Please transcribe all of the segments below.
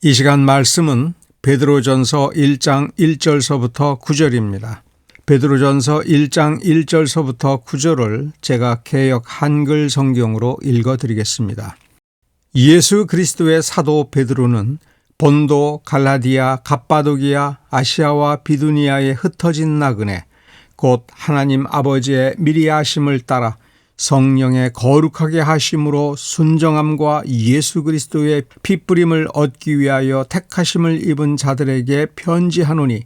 이 시간 말씀은 베드로전서 1장 1절서부터 9절입니다. 베드로전서 1장 1절서부터 9절을 제가 개역 한글 성경으로 읽어드리겠습니다. 예수 그리스도의 사도 베드로는 본도, 갈라디아, 갑바도기아, 아시아와 비두니아에 흩어진 나그네, 곧 하나님 아버지의 미리 하심을 따라 성령의 거룩하게 하심으로 순정함과 예수 그리스도의 핏부림을 얻기 위하여 택하심을 입은 자들에게 편지하노니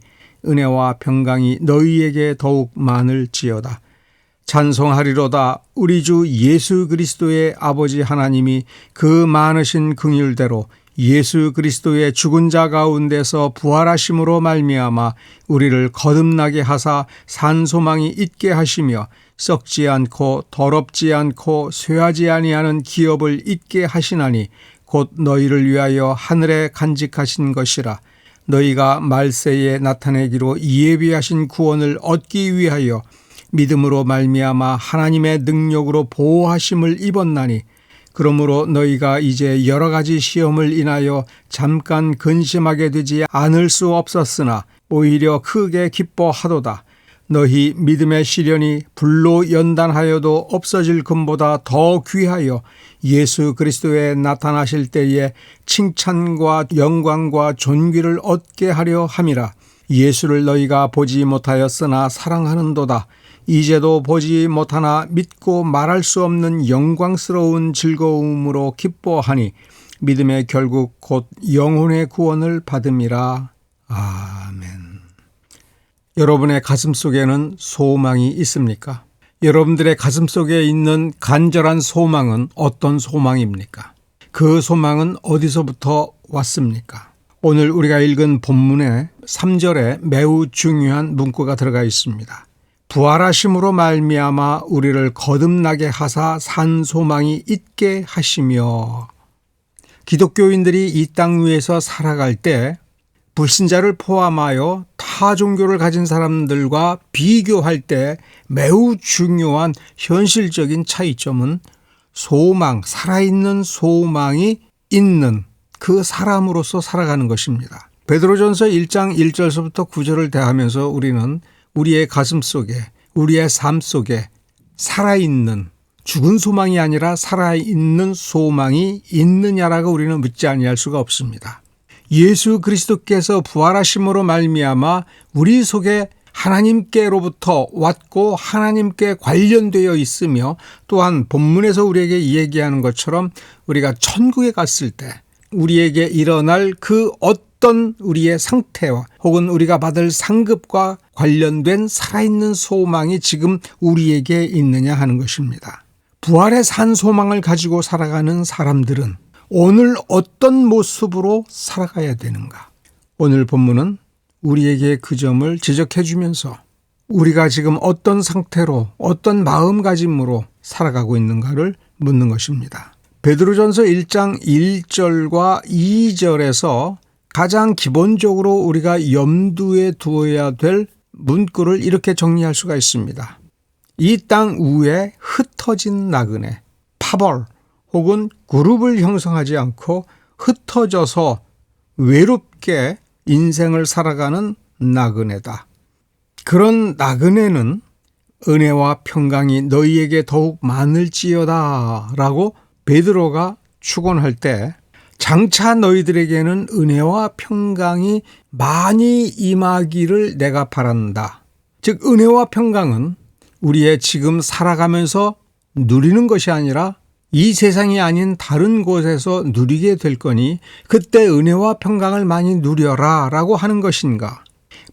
은혜와 평강이 너희에게 더욱 많을지어다. 찬송하리로다. 우리 주 예수 그리스도의 아버지 하나님이 그 많으신 긍휼대로 예수 그리스도의 죽은 자 가운데서 부활하심으로 말미암아 우리를 거듭나게 하사 산 소망이 있게 하시며 썩지 않고 더럽지 않고 쇠하지 아니하는 기업을 있게 하시나니 곧 너희를 위하여 하늘에 간직하신 것이라. 너희가 말세에 나타내기로 예비하신 구원을 얻기 위하여 믿음으로 말미암아 하나님의 능력으로 보호하심을 입었나니 그러므로 너희가 이제 여러 가지 시험을 인하여 잠깐 근심하게 되지 않을 수 없었으나 오히려 크게 기뻐하도다. 너희 믿음의 시련이 불로 연단하여도 없어질 금보다 더 귀하여 예수 그리스도에 나타나실 때에 칭찬과 영광과 존귀를 얻게 하려 함이라. 예수를 너희가 보지 못하였으나 사랑하는도다. 이제도 보지 못하나 믿고 말할 수 없는 영광스러운 즐거움으로 기뻐하니 믿음의 결국 곧 영혼의 구원을 받음이라. 아멘. 여러분의 가슴 속에는 소망이 있습니까? 여러분들의 가슴 속에 있는 간절한 소망은 어떤 소망입니까? 그 소망은 어디서부터 왔습니까? 오늘 우리가 읽은 본문의 3절에 매우 중요한 문구가 들어가 있습니다. 부활하심으로 말미암아 우리를 거듭나게 하사 산 소망이 있게 하시며. 기독교인들이 이 땅 위에서 살아갈 때 불신자를 포함하여 타 종교를 가진 사람들과 비교할 때 매우 중요한 현실적인 차이점은 소망, 살아있는 소망이 있는 그 사람으로서 살아가는 것입니다. 베드로전서 1장 1절서부터 9절을 대하면서 우리는 우리의 가슴 속에, 우리의 삶 속에 살아있는, 죽은 소망이 아니라 살아있는 소망이 있느냐라고 우리는 묻지 아니할 수가 없습니다. 예수 그리스도께서 부활하심으로 말미암아 우리 속에 하나님께로부터 왔고 하나님께 관련되어 있으며, 또한 본문에서 우리에게 얘기하는 것처럼 우리가 천국에 갔을 때 우리에게 일어날 그 어떤 우리의 상태와 혹은 우리가 받을 상급과 관련된 살아있는 소망이 지금 우리에게 있느냐 하는 것입니다. 부활의 산 소망을 가지고 살아가는 사람들은 오늘 어떤 모습으로 살아가야 되는가? 오늘 본문은 우리에게 그 점을 지적해 주면서 우리가 지금 어떤 상태로, 어떤 마음가짐으로 살아가고 있는가를 묻는 것입니다. 베드로전서 1장 1절과 2절에서 가장 기본적으로 우리가 염두에 두어야 될 문구를 이렇게 정리할 수가 있습니다. 이 땅 위에 흩어진 나그네, 파벌 혹은 그룹을 형성하지 않고 흩어져서 외롭게 인생을 살아가는 나그네다. 그런 나그네는 은혜와 평강이 너희에게 더욱 많을지어다 라고 베드로가 축원할 때, 장차 너희들에게는 은혜와 평강이 많이 임하기를 내가 바란다. 즉 은혜와 평강은 우리의 지금 살아가면서 누리는 것이 아니라 이 세상이 아닌 다른 곳에서 누리게 될 거니 그때 은혜와 평강을 많이 누려라 라고 하는 것인가?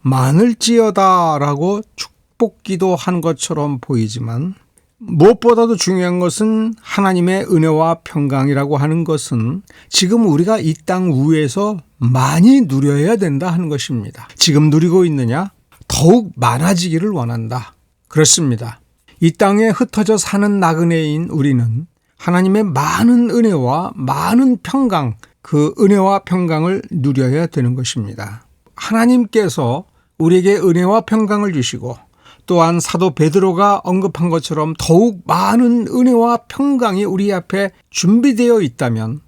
많을지어다 라고 축복기도 한 것처럼 보이지만 무엇보다도 중요한 것은 하나님의 은혜와 평강이라고 하는 것은 지금 우리가 이 땅 위에서 많이 누려야 된다 하는 것입니다. 지금 누리고 있느냐? 더욱 많아지기를 원한다. 그렇습니다. 이 땅에 흩어져 사는 나그네인 우리는 하나님의 많은 은혜와 많은 평강, 그 은혜와 평강을 누려야 되는 것입니다. 하나님께서 우리에게 은혜와 평강을 주시고 또한 사도 베드로가 언급한 것처럼 더욱 많은 은혜와 평강이 우리 앞에 준비되어 있다면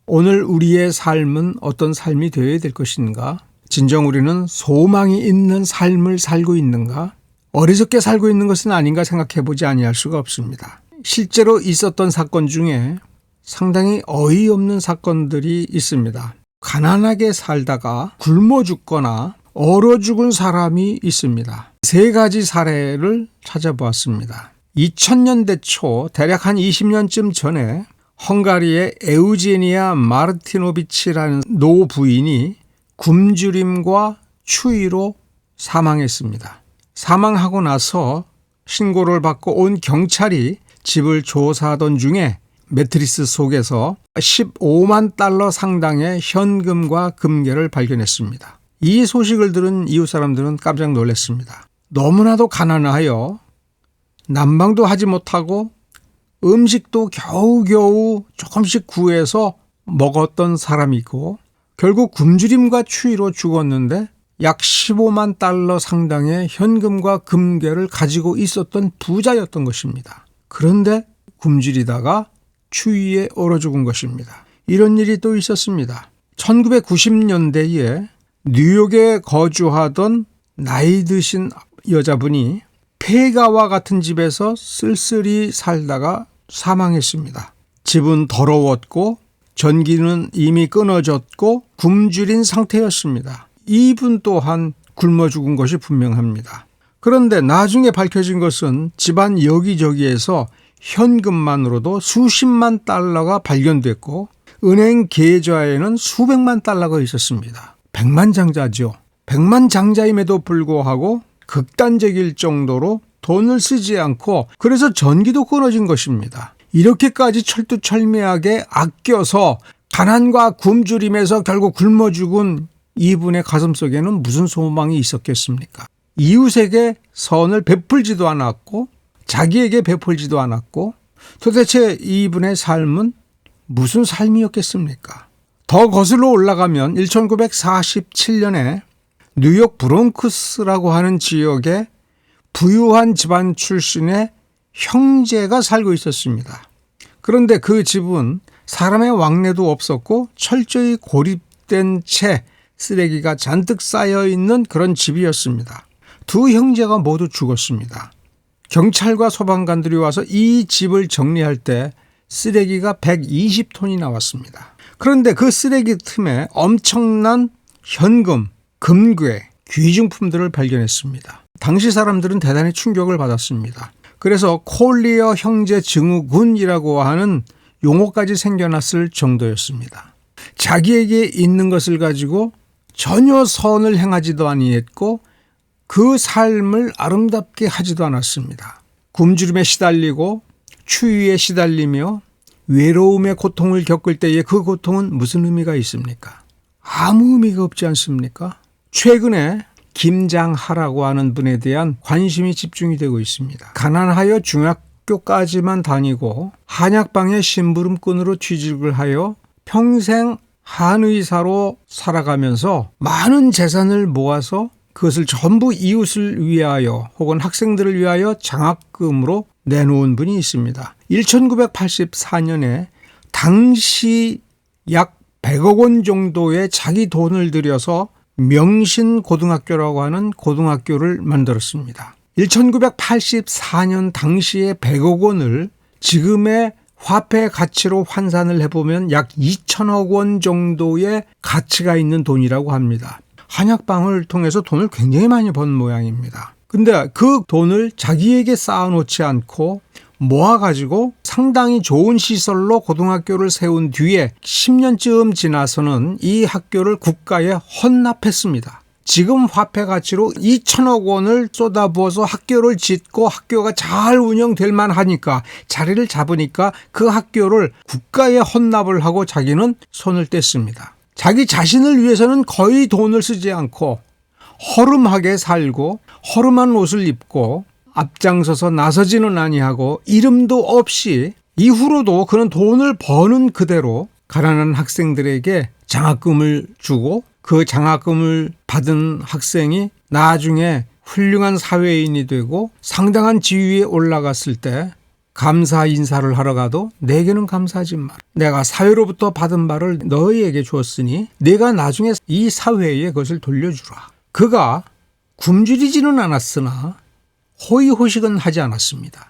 오늘 우리의 삶은 어떤 삶이 되어야 될 것인가? 진정 우리는 소망이 있는 삶을 살고 있는가? 어리석게 살고 있는 것은 아닌가 생각해보지 아니할 수가 없습니다. 실제로 있었던 사건 중에 상당히 어이없는 사건들이 있습니다. 가난하게 살다가 굶어 죽거나 얼어 죽은 사람이 있습니다. 3가지 사례를 찾아보았습니다. 2000년대 초 대략 한 20년쯤 전에 헝가리의 에우제니아 마르티노비치라는 노 부인이 굶주림과 추위로 사망했습니다. 사망하고 나서 신고를 받고 온 경찰이 집을 조사하던 중에 매트리스 속에서 15만 달러 상당의 현금과 금괴를 발견했습니다. 이 소식을 들은 이웃 사람들은 깜짝 놀랐습니다. 너무나도 가난하여 난방도 하지 못하고 음식도 겨우겨우 조금씩 구해서 먹었던 사람이고 결국 굶주림과 추위로 죽었는데 약 15만 달러 상당의 현금과 금괴를 가지고 있었던 부자였던 것입니다. 그런데 굶주리다가 추위에 얼어 죽은 것입니다. 이런 일이 또 있었습니다. 1990년대에 뉴욕에 거주하던 나이 드신 여자분이 폐가와 같은 집에서 쓸쓸히 살다가 사망했습니다. 집은 더러웠고 전기는 이미 끊어졌고 굶주린 상태였습니다. 이분 또한 굶어 죽은 것이 분명합니다. 그런데 나중에 밝혀진 것은 집안 여기저기에서 현금만으로도 수십만 달러가 발견됐고 은행 계좌에는 수백만 달러가 있었습니다. 백만장자죠. 백만장자임에도 불구하고 극단적일 정도로 돈을 쓰지 않고 그래서 전기도 끊어진 것입니다. 이렇게까지 철두철미하게 아껴서 가난과 굶주림에서 결국 굶어 죽은 이분의 가슴속에는 무슨 소망이 있었겠습니까? 이웃에게 선을 베풀지도 않았고 자기에게 베풀지도 않았고 도대체 이분의 삶은 무슨 삶이었겠습니까? 더 거슬러 올라가면 1947년에 뉴욕 브롱크스라고 하는 지역에 부유한 집안 출신의 형제가 살고 있었습니다. 그런데 그 집은 사람의 왕래도 없었고 철저히 고립된 채 쓰레기가 잔뜩 쌓여 있는 그런 집이었습니다. 두 형제가 모두 죽었습니다. 경찰과 소방관들이 와서 이 집을 정리할 때 쓰레기가 120톤이 나왔습니다. 그런데 그 쓰레기 틈에 엄청난 현금, 금괴, 귀중품들을 발견했습니다. 당시 사람들은 대단히 충격을 받았습니다. 그래서 콜리어 형제 증후군이라고 하는 용어까지 생겨났을 정도였습니다. 자기에게 있는 것을 가지고 전혀 선을 행하지도 아니했고 그 삶을 아름답게 하지도 않았습니다. 굶주림에 시달리고 추위에 시달리며 외로움의 고통을 겪을 때에 그 고통은 무슨 의미가 있습니까? 아무 의미가 없지 않습니까? 최근에 김장하라고 하는 분에 대한 관심이 집중이 되고 있습니다. 가난하여 중학교까지만 다니고 한약방의 심부름꾼으로 취직을 하여 평생 한의사로 살아가면서 많은 재산을 모아서 그것을 전부 이웃을 위하여 혹은 학생들을 위하여 장학금으로 내놓은 분이 있습니다. 1984년에 당시 약 100억 원 정도의 자기 돈을 들여서 명신고등학교라고 하는 고등학교를 만들었습니다. 1984년 당시에 100억 원을 지금의 화폐 가치로 환산을 해보면 약 2천억 원 정도의 가치가 있는 돈이라고 합니다. 한약방을 통해서 돈을 굉장히 많이 번 모양입니다. 근데 그 돈을 자기에게 쌓아놓지 않고 모아가지고 상당히 좋은 시설로 고등학교를 세운 뒤에 10년쯤 지나서는 이 학교를 국가에 헌납했습니다. 지금 화폐 가치로 2천억 원을 쏟아부어서 학교를 짓고 학교가 잘 운영될 만하니까 자리를 잡으니까 그 학교를 국가에 헌납을 하고 자기는 손을 뗐습니다. 자기 자신을 위해서는 거의 돈을 쓰지 않고 허름하게 살고 허름한 옷을 입고 앞장서서 나서지는 아니하고 이름도 없이 이후로도 그는 돈을 버는 그대로 가난한 학생들에게 장학금을 주고 그 장학금을 받은 학생이 나중에 훌륭한 사회인이 되고 상당한 지위에 올라갔을 때 감사 인사를 하러 가도 내게는 감사하지 마라. 내가 사회로부터 받은 바를 너희에게 주었으니 네가 나중에 이 사회에 그것을 돌려주라. 그가 굶주리지는 않았으나 호의호식은 하지 않았습니다.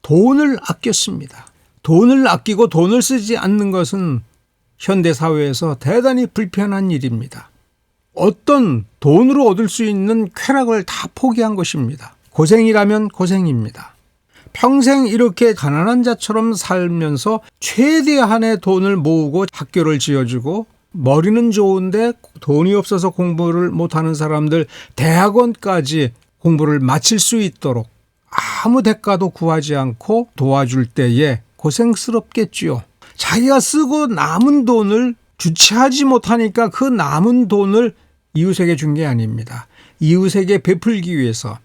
돈을 아꼈습니다. 돈을 아끼고 돈을 쓰지 않는 것은 현대사회에서 대단히 불편한 일입니다. 어떤 돈으로 얻을 수 있는 쾌락을 다 포기한 것입니다. 고생이라면 고생입니다. 평생 이렇게 가난한 자처럼 살면서 최대한의 돈을 모으고 학교를 지어주고 머리는 좋은데 돈이 없어서 공부를 못하는 사람들 대학원까지 공부를 마칠 수 있도록 아무 대가도 구하지 않고 도와줄 때에 고생스럽겠지요. 자기가 쓰고 남은 돈을 주체하지 못하니까 그 남은 돈을 이웃에게 준 게 아닙니다. 이웃에게 베풀기 위해서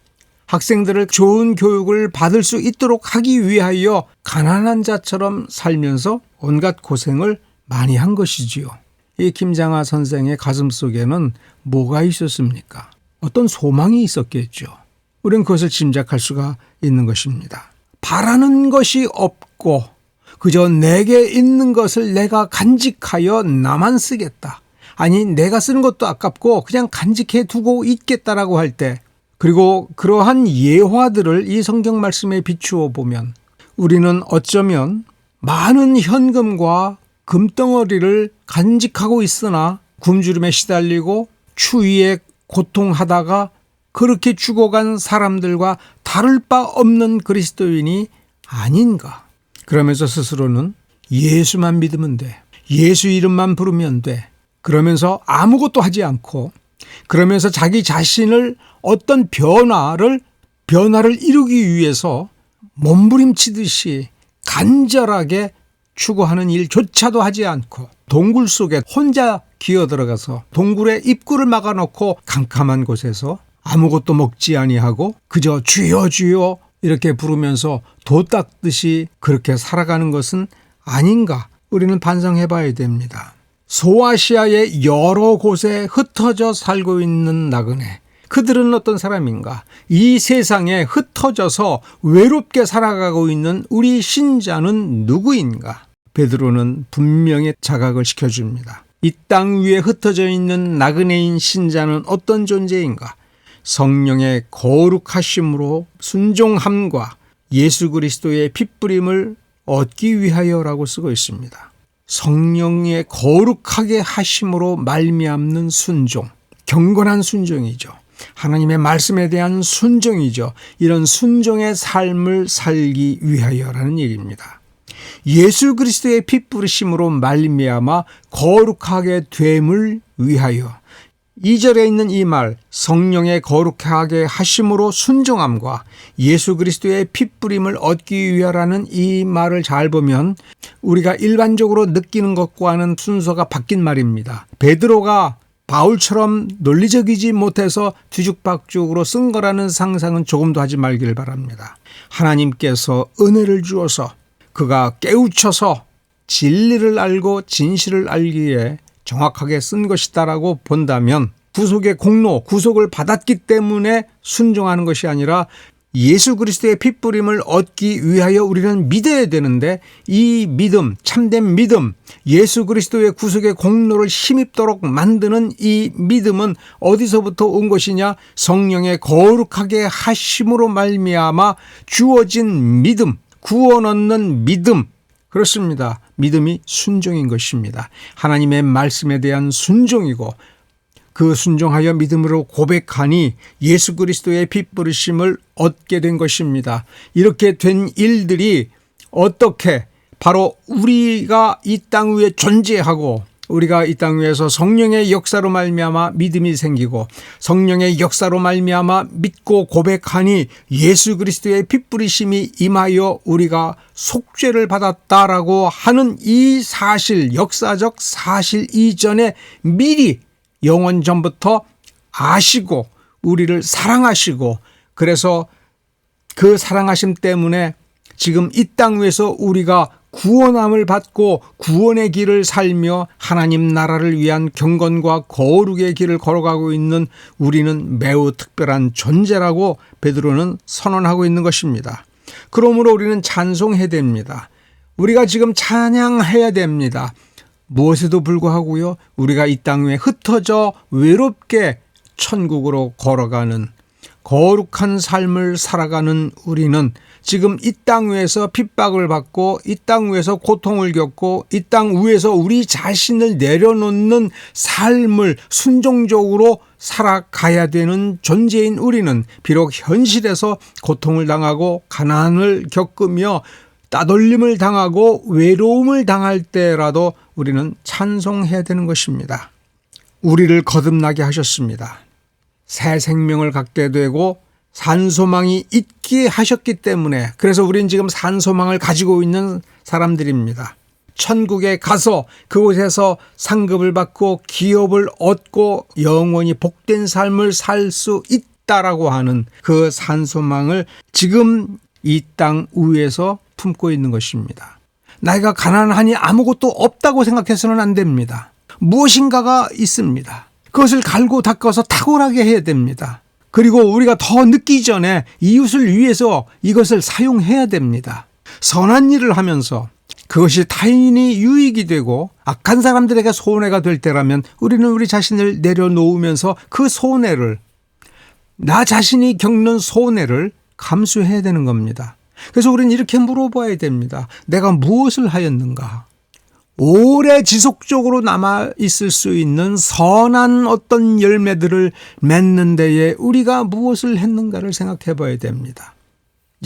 학생들을 좋은 교육을 받을 수 있도록 하기 위하여 가난한 자처럼 살면서 온갖 고생을 많이 한 것이지요. 이 김장하 선생의 가슴 속에는 뭐가 있었습니까? 어떤 소망이 있었겠죠. 우리는 그것을 짐작할 수가 있는 것입니다. 바라는 것이 없고 그저 내게 있는 것을 내가 간직하여 나만 쓰겠다. 아니 내가 쓰는 것도 아깝고 그냥 간직해 두고 있겠다라고 할 때, 그리고 그러한 예화들을 이 성경 말씀에 비추어 보면 우리는 어쩌면 많은 현금과 금덩어리를 간직하고 있으나 굶주림에 시달리고 추위에 고통하다가 그렇게 죽어간 사람들과 다를 바 없는 그리스도인이 아닌가. 그러면서 스스로는 예수만 믿으면 돼. 예수 이름만 부르면 돼. 그러면서 아무것도 하지 않고, 그러면서 자기 자신을 어떤 변화를 이루기 위해서 몸부림치듯이 간절하게 추구하는 일조차도 하지 않고 동굴 속에 혼자 기어들어가서 동굴의 입구를 막아놓고 캄캄한 곳에서 아무것도 먹지 아니하고 그저 주여 주여 이렇게 부르면서 도 닦듯이 그렇게 살아가는 것은 아닌가, 우리는 반성해 봐야 됩니다. 소아시아의 여러 곳에 흩어져 살고 있는 나그네, 그들은 어떤 사람인가? 이 세상에 흩어져서 외롭게 살아가고 있는 우리 신자는 누구인가? 베드로는 분명히 자각을 시켜줍니다. 이 땅 위에 흩어져 있는 나그네인 신자는 어떤 존재인가? 성령의 거룩하심으로 순종함과 예수 그리스도의 핏부림을 얻기 위하여라고 쓰고 있습니다. 성령의 거룩하게 하심으로 말미암는 순종, 경건한 순종이죠. 하나님의 말씀에 대한 순종이죠. 이런 순종의 삶을 살기 위하여라는 얘기입니다. 예수 그리스도의 피 뿌리심으로 말미암아 거룩하게 됨을 위하여. 2절에 있는 이 말, 성령의 거룩하게 하심으로 순종함과 예수 그리스도의 피 뿌림을 얻기 위하라는 이 말을 잘 보면 우리가 일반적으로 느끼는 것과는 순서가 바뀐 말입니다. 베드로가 바울처럼 논리적이지 못해서 뒤죽박죽으로 쓴 거라는 상상은 조금도 하지 말기를 바랍니다. 하나님께서 은혜를 주어서 그가 깨우쳐서 진리를 알고 진실을 알기에 정확하게 쓴 것이다라고 본다면 구속의 공로, 구속을 받았기 때문에 순종하는 것이 아니라 예수 그리스도의 핏부림을 얻기 위하여 우리는 믿어야 되는데, 이 믿음, 참된 믿음, 예수 그리스도의 구속의 공로를 힘입도록 만드는 이 믿음은 어디서부터 온 것이냐? 성령의 거룩하게 하심으로 말미암아 주어진 믿음, 구원 얻는 믿음. 그렇습니다. 믿음이 순종인 것입니다. 하나님의 말씀에 대한 순종이고, 그 순종하여 믿음으로 고백하니 예수 그리스도의 피 뿌리심을 얻게 된 것입니다. 이렇게 된 일들이 어떻게, 바로 우리가 이 땅 위에 존재하고 우리가 이 땅 위에서 성령의 역사로 말미암아 믿음이 생기고 성령의 역사로 말미암아 믿고 고백하니 예수 그리스도의 피 뿌리심이 임하여 우리가 속죄를 받았다라고 하는 이 사실, 역사적 사실 이전에 미리 영원 전부터 아시고 우리를 사랑하시고, 그래서 그 사랑하심 때문에 지금 이 땅 위에서 우리가 구원함을 받고 구원의 길을 살며 하나님 나라를 위한 경건과 거룩의 길을 걸어가고 있는 우리는 매우 특별한 존재라고 베드로는 선언하고 있는 것입니다. 그러므로 우리는 찬송해야 됩니다. 우리가 지금 찬양해야 됩니다. 무엇에도 불구하고요, 우리가 이 땅 위에 흩어져 외롭게 천국으로 걸어가는 거룩한 삶을 살아가는 우리는 지금 이 땅 위에서 핍박을 받고 이 땅 위에서 고통을 겪고 이 땅 위에서 우리 자신을 내려놓는 삶을 순종적으로 살아가야 되는 존재인 우리는 비록 현실에서 고통을 당하고 가난을 겪으며 따돌림을 당하고 외로움을 당할 때라도 우리는 찬송해야 되는 것입니다. 우리를 거듭나게 하셨습니다. 새 생명을 갖게 되고 산소망이 있게 하셨기 때문에, 그래서 우리는 지금 산소망을 가지고 있는 사람들입니다. 천국에 가서 그곳에서 상급을 받고 기업을 얻고 영원히 복된 삶을 살 수 있다라고 하는 그 산소망을 지금 이 땅 위에서 품고 있는 것입니다. 나이가 가난하니 아무것도 없다고 생각해서는 안 됩니다. 무엇인가가 있습니다. 그것을 갈고 닦아서 탁월하게 해야 됩니다. 그리고 우리가 더 늦기 전에 이웃을 위해서 이것을 사용해야 됩니다. 선한 일을 하면서 그것이 타인이 유익이 되고 악한 사람들에게 손해가 될 때라면 우리는 우리 자신을 내려놓으면서 그 손해를, 나 자신이 겪는 손해를 감수해야 되는 겁니다. 그래서 우리는 이렇게 물어봐야 됩니다. 내가 무엇을 하였는가? 오래 지속적으로 남아있을 수 있는 선한 어떤 열매들을 맺는 데에 우리가 무엇을 했는가를 생각해 봐야 됩니다.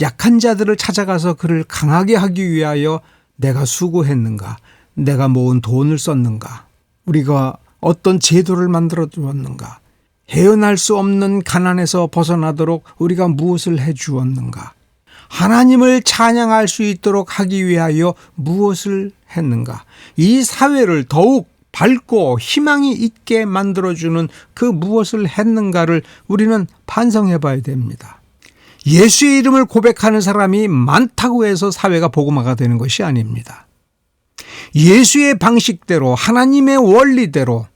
약한 자들을 찾아가서 그를 강하게 하기 위하여 내가 수고했는가? 내가 모은 돈을 썼는가? 우리가 어떤 제도를 만들어 두었는가? 헤어날 수 없는 가난에서 벗어나도록 우리가 무엇을 해 주었는가? 하나님을 찬양할 수 있도록 하기 위하여 무엇을 했는가? 이 사회를 더욱 밝고 희망이 있게 만들어주는 그 무엇을 했는가를 우리는 반성해 봐야 됩니다. 예수의 이름을 고백하는 사람이 많다고 해서 사회가 복음화가 되는 것이 아닙니다. 예수의 방식대로, 하나님의 원리대로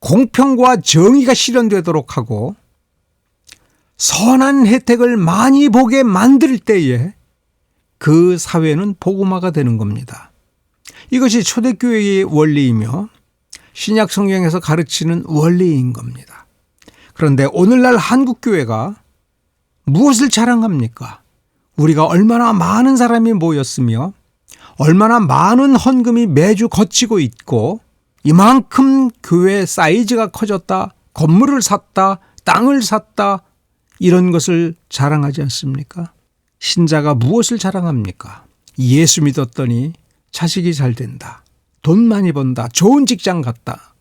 공평과 정의가 실현되도록 하고 선한 혜택을 많이 보게 만들 때에 그 사회는 복음화가 되는 겁니다. 이것이 초대교회의 원리이며 신약 성경에서 가르치는 원리인 겁니다. 그런데 오늘날 한국교회가 무엇을 자랑합니까? 우리가 얼마나 많은 사람이 모였으며 얼마나 많은 헌금이 매주 거치고 있고 이만큼 교회 사이즈가 커졌다, 건물을 샀다, 땅을 샀다, 이런 것을 자랑하지 않습니까? 신자가 무엇을 자랑합니까? 예수 믿었더니 자식이 잘 된다, 돈 많이 번다, 좋은 직장 갔다.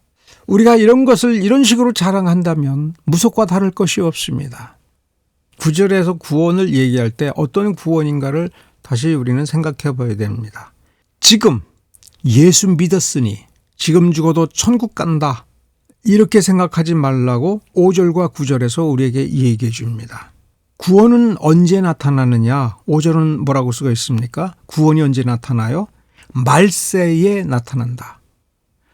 우리가 이런 것을 이런 식으로 자랑한다면 무속과 다를 것이 없습니다. 구절에서 구원을 얘기할 때 어떤 구원인가를 다시 우리는 생각해 봐야 됩니다. 지금 예수 믿었으니 지금 죽어도 천국 간다, 이렇게 생각하지 말라고 5절과 9절에서 우리에게 얘기해 줍니다. 구원은 언제 나타나느냐? 5절은 뭐라고 쓰고 있습니까? 구원이 언제 나타나요? 말세에 나타난다.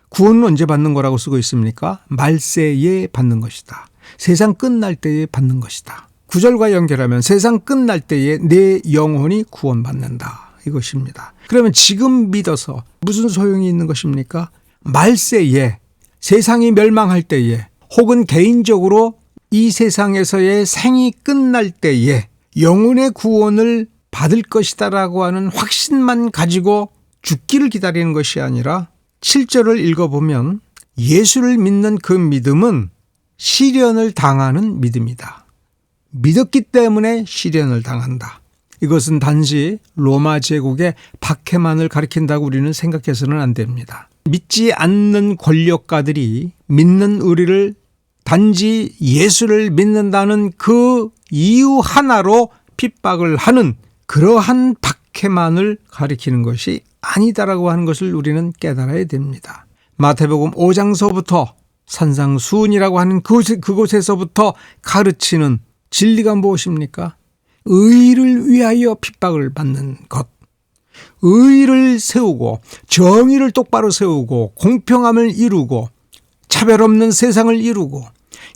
구원은 언제 받는 거라고 쓰고 있습니까? 말세에 받는 것이다. 세상 끝날 때에 받는 것이다. 9절과 연결하면 세상 끝날 때에 내 영혼이 구원받는다, 이것입니다. 그러면 지금 믿어서 무슨 소용이 있는 것입니까? 말세에, 세상이 멸망할 때에, 혹은 개인적으로 이 세상에서의 생이 끝날 때에 영혼의 구원을 받을 것이다라고 하는 확신만 가지고 죽기를 기다리는 것이 아니라 7절을 읽어보면 예수를 믿는 그 믿음은 시련을 당하는 믿음이다. 믿었기 때문에 시련을 당한다. 이것은 단지 로마 제국의 박해만을 가리킨다고 우리는 생각해서는 안 됩니다. 믿지 않는 권력가들이 믿는 우리를 단지 예수를 믿는다는 그 이유 하나로 핍박을 하는 그러한 박해만을 가리키는 것이 아니다라고 하는 것을 우리는 깨달아야 됩니다. 마태복음 5장서부터 산상수훈이라고 하는 그곳에서부터 가르치는 진리가 무엇입니까? 의를 위하여 핍박을 받는 것, 의를 세우고 정의를 똑바로 세우고 공평함을 이루고 차별 없는 세상을 이루고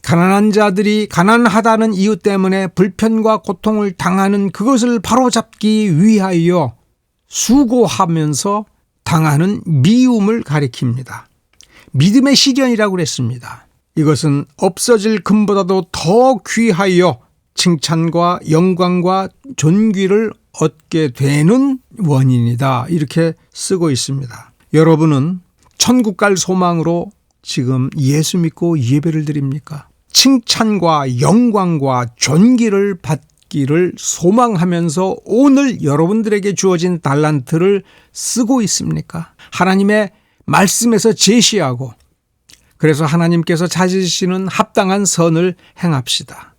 가난한 자들이 가난하다는 이유 때문에 불편과 고통을 당하는 그것을 바로잡기 위하여 수고하면서 당하는 미움을 가리킵니다. 믿음의 시련이라고 그랬습니다. 이것은 없어질 금보다도 더 귀하여 칭찬과 영광과 존귀를 얻게 되는 원인이다. 이렇게 쓰고 있습니다. 여러분은 천국 갈 소망으로 지금 예수 믿고 예배를 드립니까? 칭찬과 영광과 존귀를 받기를 소망하면서 오늘 여러분들에게 주어진 달란트를 쓰고 있습니까? 하나님의 말씀에서 제시하고 그래서 하나님께서 찾으시는 합당한 선을 행합시다.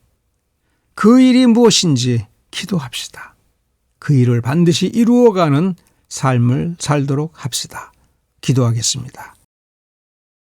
그 일이 무엇인지 기도합시다. 그 일을 반드시 이루어가는 삶을 살도록 합시다. 기도하겠습니다.